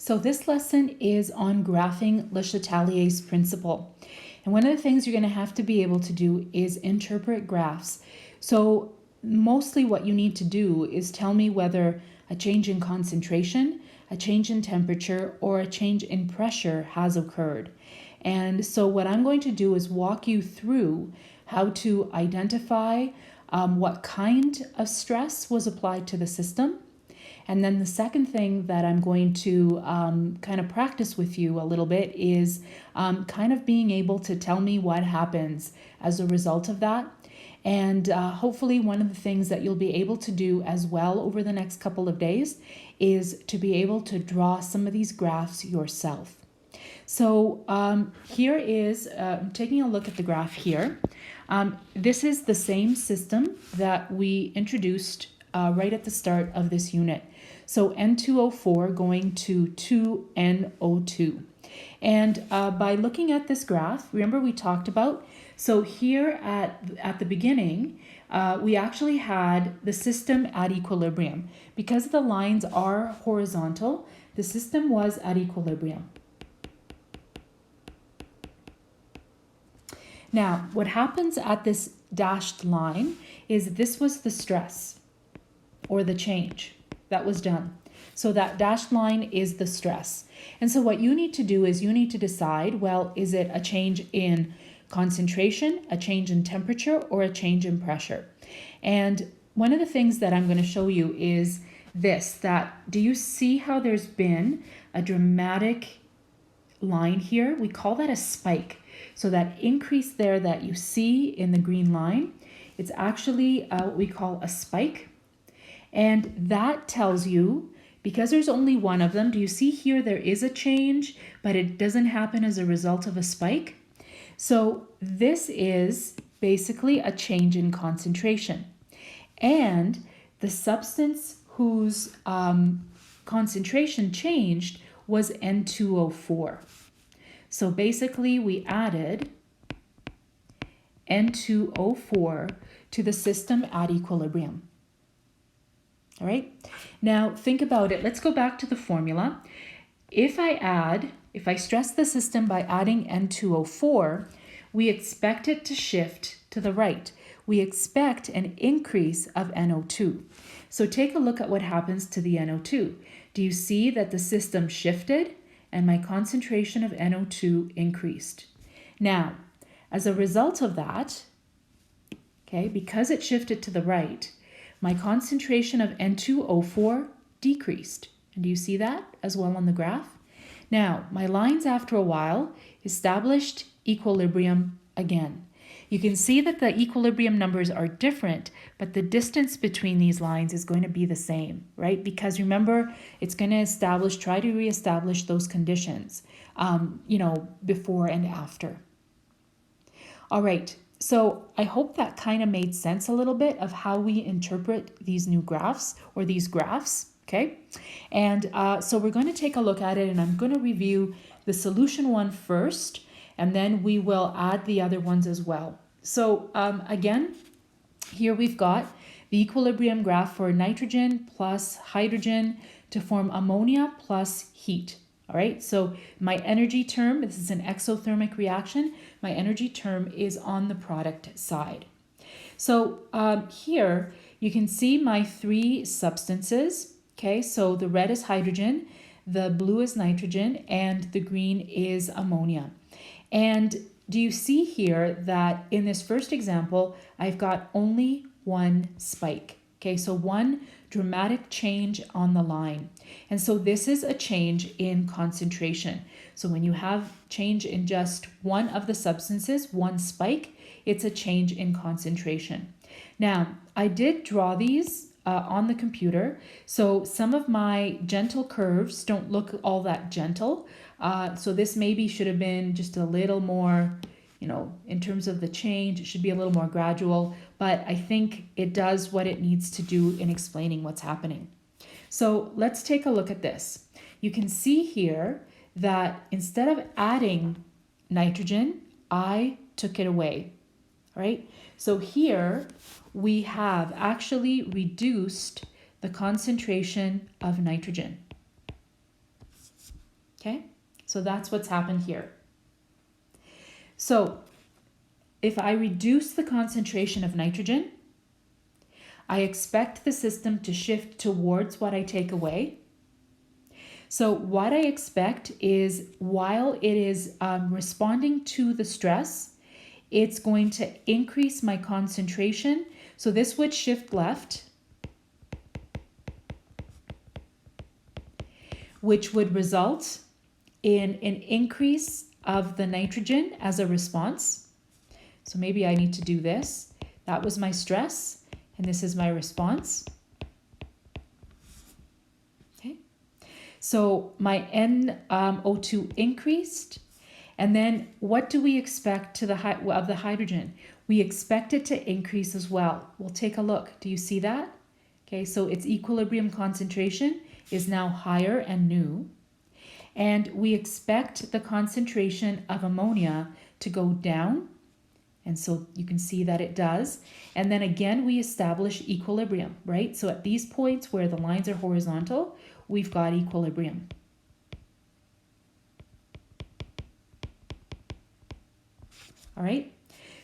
So this lesson is on graphing LeChatelier's principle. And one of the things you're going to have to be able to do is interpret graphs. So mostly what you need to do is tell me whether a change in concentration, a change in temperature, or a change in pressure has occurred. And so what I'm going to do is walk you through how to identify what kind of stress was applied to the system. And then the second thing that I'm going to kind of practice with you a little bit is kind of being able to tell me what happens as a result of that. And hopefully one of the things that you'll be able to do as well over the next couple of days is to be able to draw some of these graphs yourself. So here is, taking a look at the graph here. This is the same system that we introduced right at the start of this unit. So N2O4 going to 2NO2. And by looking at this graph, remember we talked about, so here at the beginning, we actually had the system at equilibrium. Because the lines are horizontal, the system was at equilibrium. Now, what happens at this dashed line is this was the stress or the change that was done. So that dashed line is the stress. And so what you need to do is you need to decide, well, is it a change in concentration, a change in temperature, or a change in pressure? And one of the things that I'm going to show you is this, that do you see how there's been a dramatic line here? We call that a spike. So that increase there that you see in the green line, it's actually what we call a spike. And that tells you, because there's only one of them, do you see here there is a change, but it doesn't happen as a result of a spike? So this is basically a change in concentration. And the substance whose concentration changed was N2O4. So basically we added N2O4 to the system at equilibrium. All right, now think about it. Let's go back to the formula. If I stress the system by adding N2O4, we expect it to shift to the right. We expect an increase of NO2. So take a look at what happens to the NO2. Do you see that the system shifted and my concentration of NO2 increased? Now, as a result of that, okay, because it shifted to the right, my concentration of N2O4 decreased. And do you see that as well on the graph? Now, my lines after a while established equilibrium again. You can see that the equilibrium numbers are different, but the distance between these lines is going to be the same, right? Because remember, it's going to try to reestablish those conditions, before and after. All right. So I hope that kind of made sense a little bit of how we interpret these new graphs or these graphs, okay? And so we're going to take a look at it, and I'm going to review the solution one first, and then we will add the other ones as well. So again, here we've got the equilibrium graph for nitrogen plus hydrogen to form ammonia plus heat. All right, so my energy term, this is an exothermic reaction, my energy term is on the product side. So here you can see my three substances, okay? So the red is hydrogen, the blue is nitrogen, and the green is ammonia. And do you see here that in this first example, I've got only one spike, okay? So one dramatic change on the line. And so this is a change in concentration. So when you have change in just one of the substances, one spike, it's a change in concentration. Now, I did draw these on the computer. So some of my gentle curves don't look all that gentle. So this maybe should have been just a little more, in terms of the change, it should be a little more gradual, but I think it does what it needs to do in explaining what's happening. So let's take a look at this. You can see here that instead of adding nitrogen, I took it away, right? So here we have actually reduced the concentration of nitrogen. Okay, so that's what's happened here. So if I reduce the concentration of nitrogen, I expect the system to shift towards what I take away. So what I expect is while it is responding to the stress, it's going to increase my concentration. So this would shift left, which would result in an increase of the nitrogen as a response. So maybe I need to do this. That was my stress, and this is my response. Okay. So my NO2 increased, and then what do we expect of the hydrogen? We expect it to increase as well. We'll take a look. Do you see that? Okay, so its equilibrium concentration is now higher and new. And we expect the concentration of ammonia to go down. And so you can see that it does. And then again, we establish equilibrium, right? So at these points where the lines are horizontal, we've got equilibrium. All right.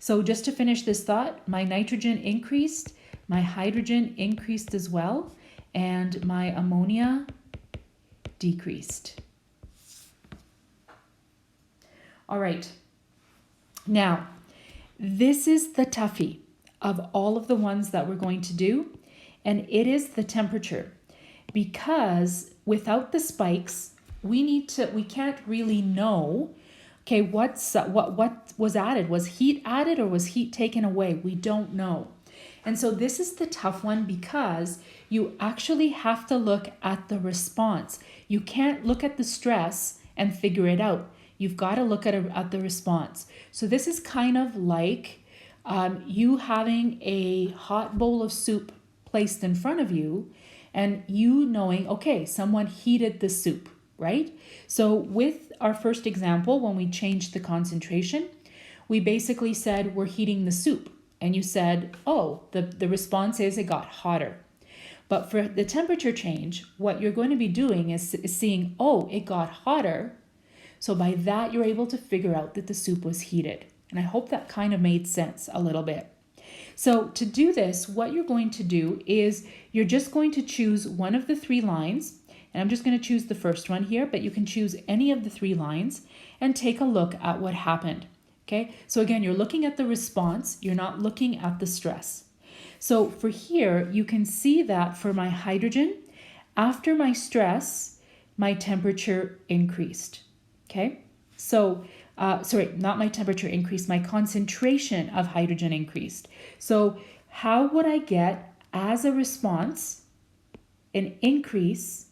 So just to finish this thought, my nitrogen increased, my hydrogen increased as well, and my ammonia decreased. All right. Now, this is the toughie of all of the ones that we're going to do, and it is the temperature. Because without the spikes, we can't really know, okay, what was added? Was heat added or was heat taken away? We don't know. And so this is the tough one because you actually have to look at the response. You can't look at the stress and figure it out. You've got to look at the response. So this is kind of like you having a hot bowl of soup placed in front of you and you knowing, okay, someone heated the soup, right? So with our first example, when we changed the concentration, we basically said we're heating the soup. And you said, oh, the response is it got hotter. But for the temperature change, what you're going to be doing is seeing, oh, it got hotter. So by that, you're able to figure out that the soup was heated. And I hope that kind of made sense a little bit. So to do this, what you're going to do is you're just going to choose one of the three lines. And I'm just going to choose the first one here, but you can choose any of the three lines and take a look at what happened. Okay, so again, you're looking at the response. You're not looking at the stress. So for here, you can see that for my hydrogen, after my stress, my temperature increased. Okay, so, sorry, not my temperature increased, my concentration of hydrogen increased. So how would I get, as a response, an increase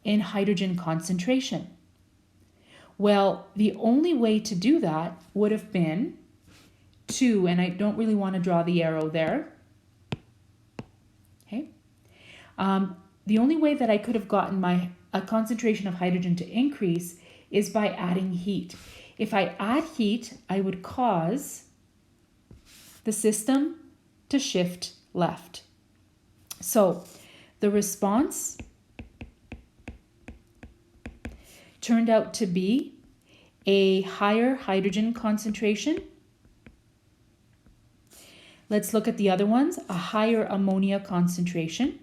in hydrogen concentration? Well, the only way to do that would have been to, and I don't really want to draw the arrow there. Okay. The only way that I could have gotten a concentration of hydrogen to increase is by adding heat. If I add heat, I would cause the system to shift left. So the response turned out to be a higher hydrogen concentration. Let's look at the other ones. A higher ammonia concentration,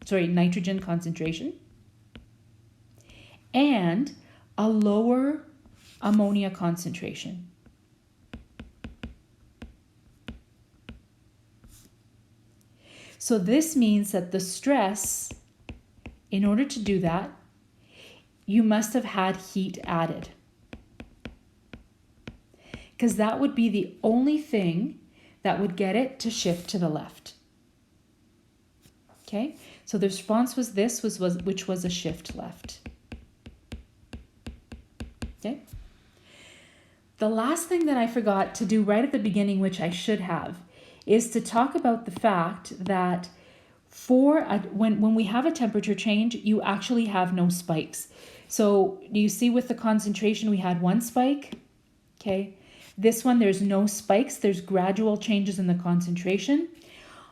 nitrogen concentration, and a lower ammonia concentration. So this means that the stress, in order to do that, you must have had heat added. Because that would be the only thing that would get it to shift to the left. Okay, so the response was this, which was a shift left. Okay. The last thing that I forgot to do right at the beginning, which I should have, is to talk about the fact that when we have a temperature change, you actually have no spikes. So do you see with the concentration, we had one spike? Okay. This one, there's no spikes. There's gradual changes in the concentration.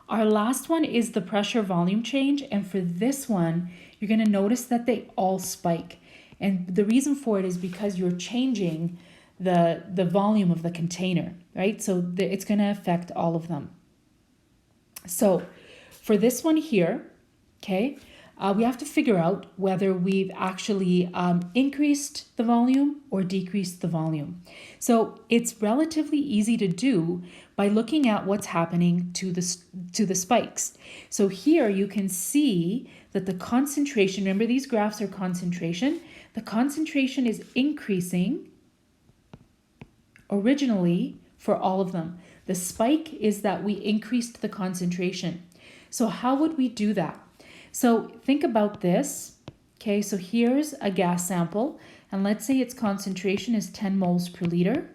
Our last one is the pressure volume change. And for this one, you're going to notice that they all spike. And the reason for it is because you're changing the volume of the container, right? So it's going to affect all of them. So for this one here, okay, we have to figure out whether we've actually increased the volume or decreased the volume. So it's relatively easy to do by looking at what's happening to the spikes. So here you can see that the concentration, remember these graphs are concentration, the concentration is increasing originally for all of them. The spike is that we increased the concentration. So how would we do that? So think about this. Okay, so here's a gas sample, and let's say its concentration is 10 moles per liter.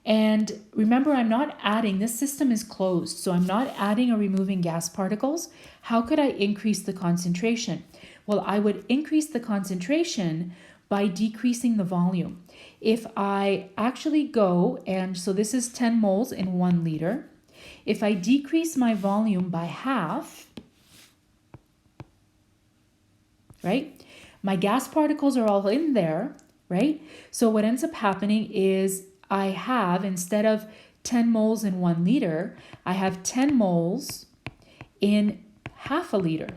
And remember, I'm not adding, this system is closed, so I'm not adding or removing gas particles. How could I increase the concentration? Well, I would increase the concentration by decreasing the volume. If I actually go, and so this is 10 moles in 1 liter. If I decrease my volume by half, right? My gas particles are all in there, right? So what ends up happening is I have, instead of 10 moles in 1 liter, I have 10 moles in half a liter.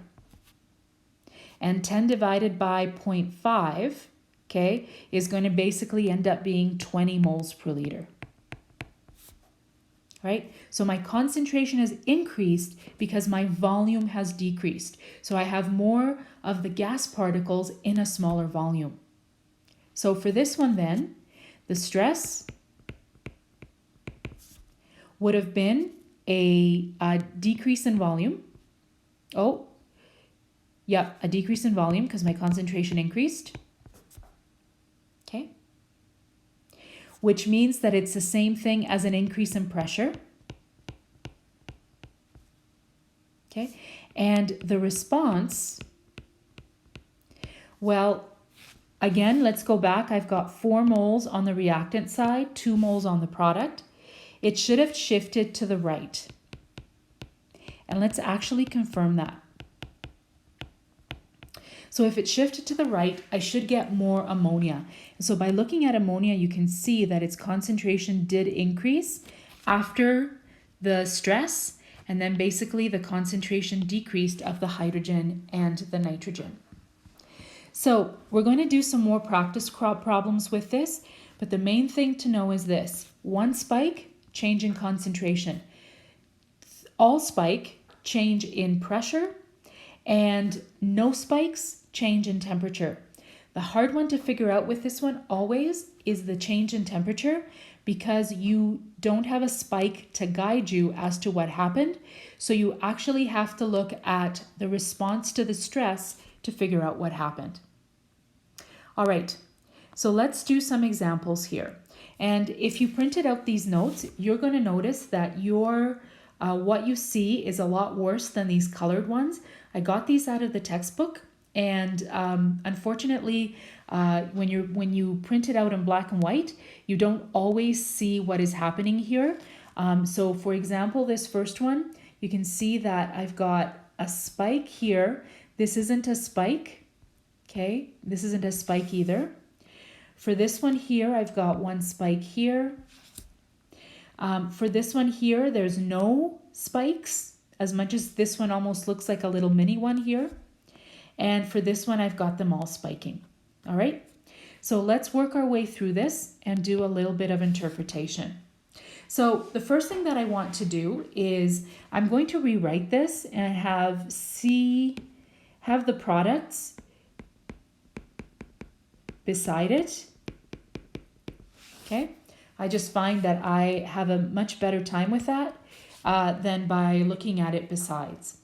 And 10 divided by 0.5, okay, is going to basically end up being 20 moles per liter. Right? So my concentration has increased because my volume has decreased. So I have more of the gas particles in a smaller volume. So for this one then, the stress would have been a decrease in volume. Oh, yeah, a decrease in volume because my concentration increased. Okay. Which means that it's the same thing as an increase in pressure. Okay. And the response, well, again, let's go back. I've got 4 moles on the reactant side, 2 moles on the product. It should have shifted to the right. And let's actually confirm that. So if it shifted to the right, I should get more ammonia. And so by looking at ammonia, you can see that its concentration did increase after the stress, and then basically the concentration decreased of the hydrogen and the nitrogen. So we're going to do some more practice problems with this, but the main thing to know is this: 1 spike, change in concentration. All spike, change in pressure, and no spikes, change in temperature. The hard one to figure out with this one always is the change in temperature, because you don't have a spike to guide you as to what happened. So you actually have to look at the response to the stress to figure out what happened. All right, so let's do some examples here. And if you printed out these notes, you're going to notice that your what you see is a lot worse than these colored ones. I got these out of the textbook, and unfortunately, when you print it out in black and white, you don't always see what is happening here. So for example, this first one, you can see that I've got a spike here. This isn't a spike, okay? This isn't a spike either. For this one here, I've got 1 spike here. For this one here, there's no spikes, as much as this one almost looks like a little mini one here. And for this one, I've got them all spiking. All right, so let's work our way through this and do a little bit of interpretation. So the first thing that I want to do is I'm going to rewrite this and have the products beside it. Okay, I just find that I have a much better time with that than by looking at it besides.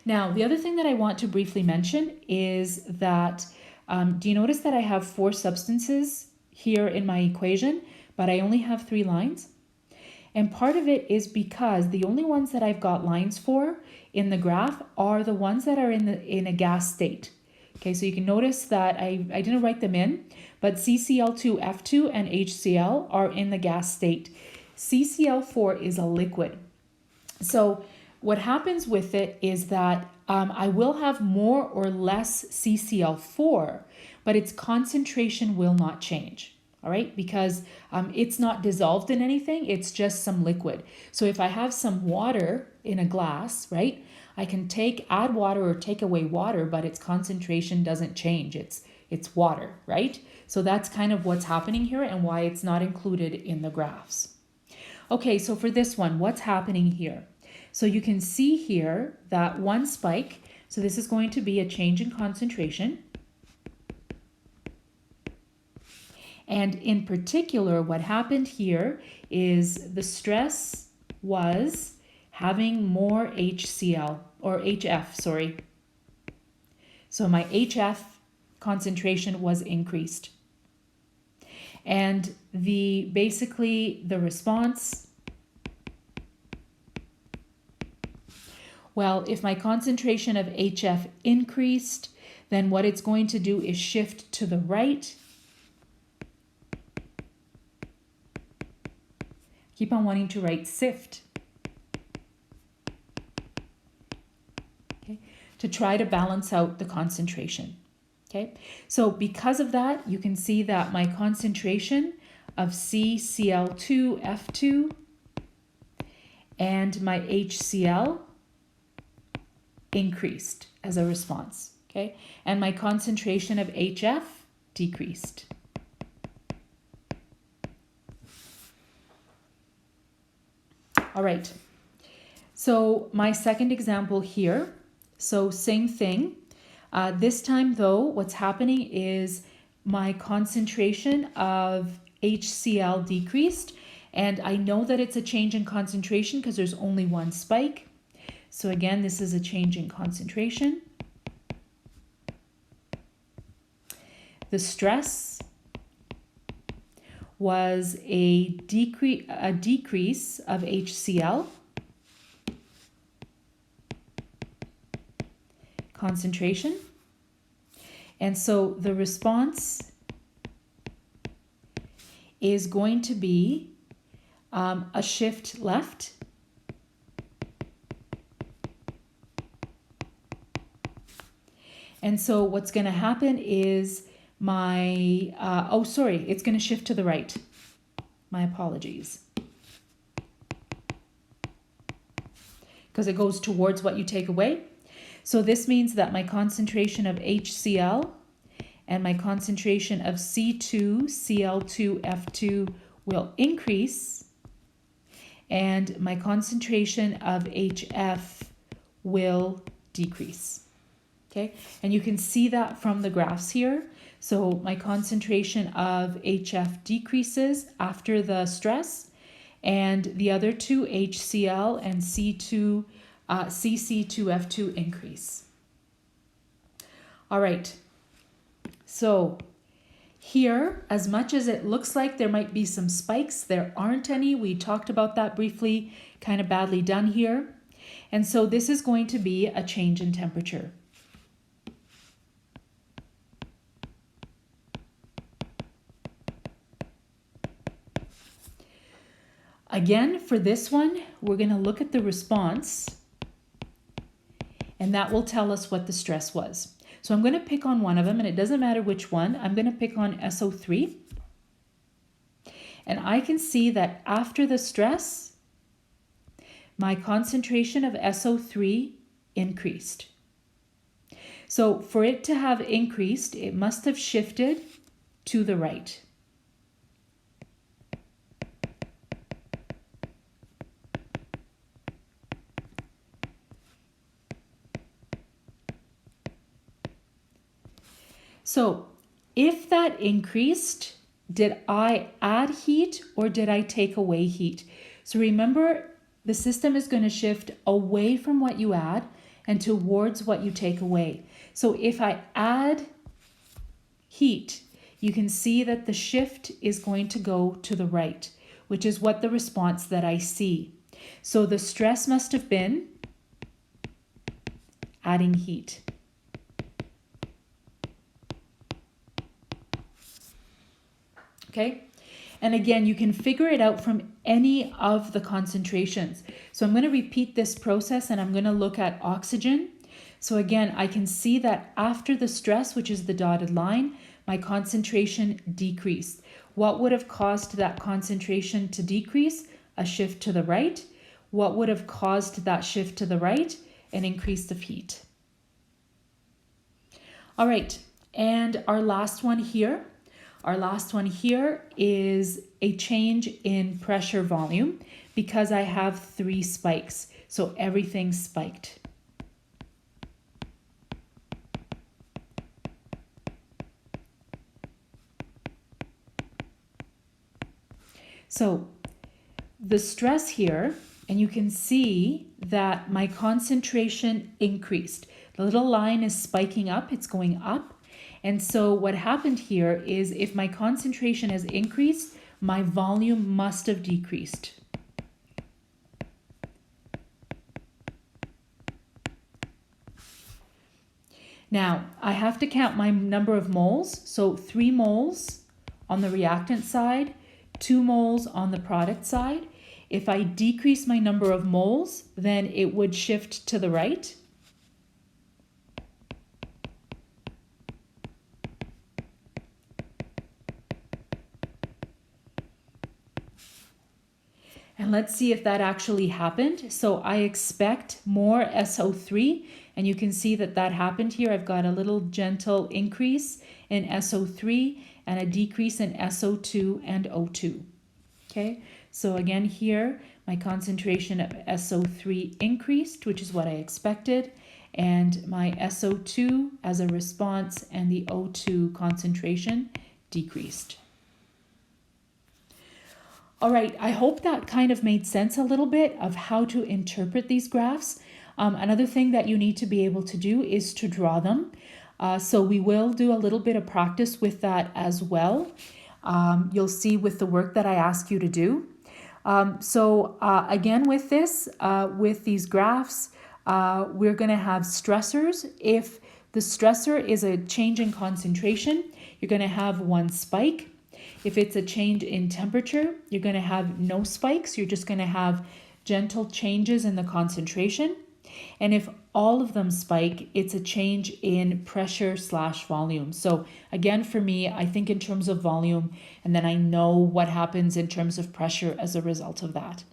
Now, the other thing that I want to briefly mention is that, do you notice that I have 4 substances here in my equation, but I only have 3 lines? And part of it is because the only ones that I've got lines for in the graph are the ones that are in a gas state. Okay, so you can notice that I didn't write them in, but CCl2, F2, and HCl are in the gas state. CCl4 is a liquid. So what happens with it is that I will have more or less CCl4, but its concentration will not change. All right, because it's not dissolved in anything, it's just some liquid. So if I have some water in a glass, right, I can add water or take away water, but its concentration doesn't change. It's water, right? So that's kind of what's happening here and why it's not included in the graphs. Okay, so for this one, what's happening here? So you can see here that one spike, so this is going to be a change in concentration. And in particular, what happened here is the stress was having more HCl, or HF, sorry. So my HF concentration was increased. And basically the response, well, if my concentration of HF increased, then what it's going to do is shift to the right. Keep on wanting to write sift. Okay, to try to balance out the concentration. Okay, so because of that, you can see that my concentration of CCl2F2 and my HCl increased as a response. Okay, and my concentration of HF decreased. All right, so my second example here, so same thing. This time though, what's happening is my concentration of HCl decreased, and I know that it's a change in concentration because there's only one spike. So again, this is a change in concentration. The stress was a decrease of HCl concentration. And so the response is going to be a shift left. And so what's going to happen is it's going to shift to the right. My apologies. Because it goes towards what you take away. So this means that my concentration of HCl and my concentration of C2Cl2F2 will increase, and my concentration of HF will decrease. Okay, and you can see that from the graphs here. So my concentration of HF decreases after the stress, and the other two, HCl and CC2F2 increase. All right, so here, as much as it looks like there might be some spikes, there aren't any. We talked about that briefly, kind of badly done here. And so this is going to be a change in temperature. Again, for this one, we're going to look at the response, and that will tell us what the stress was. So I'm going to pick on one of them, and it doesn't matter which one. I'm going to pick on SO3. And I can see that after the stress, my concentration of SO3 increased. So for it to have increased, it must have shifted to the right. So if that increased, did I add heat or did I take away heat? So remember, the system is going to shift away from what you add and towards what you take away. So if I add heat, you can see that the shift is going to go to the right, which is what the response that I see. So the stress must have been adding heat. Okay, And again, you can figure it out from any of the concentrations. So I'm going to repeat this process and I'm going to look at oxygen. So again, I can see that after the stress, which is the dotted line, my concentration decreased. What would have caused that concentration to decrease? A shift to the right. What would have caused that shift to the right? An increase of heat. All right, and our last one here. Our last one here is a change in pressure volume because I have 3 spikes. So everything spiked. So the stress here, and you can see that my concentration increased. The little line is spiking up, it's going up. And so what happened here is if my concentration has increased, my volume must have decreased. Now, I have to count my number of moles. So 3 moles on the reactant side, 2 moles on the product side. If I decrease my number of moles, then it would shift to the right. And let's see if that actually happened. So I expect more SO3, and you can see that that happened here. I've got a little gentle increase in SO3 and a decrease in SO2 and O2. Okay, so again here, my concentration of SO3 increased, which is what I expected, and my SO2 as a response and the O2 concentration decreased. All right, I hope that kind of made sense a little bit of how to interpret these graphs. Another thing that you need to be able to do is to draw them. So we will do a little bit of practice with that as well. You'll see with the work that I ask you to do. Again, with this, with these graphs, we're going to have stressors. If the stressor is a change in concentration, you're going to have 1 spike. If it's a change in temperature, you're going to have no spikes. You're just going to have gentle changes in the concentration. And if all of them spike, it's a change in pressure/volume. So again, for me, I think in terms of volume, and then I know what happens in terms of pressure as a result of that.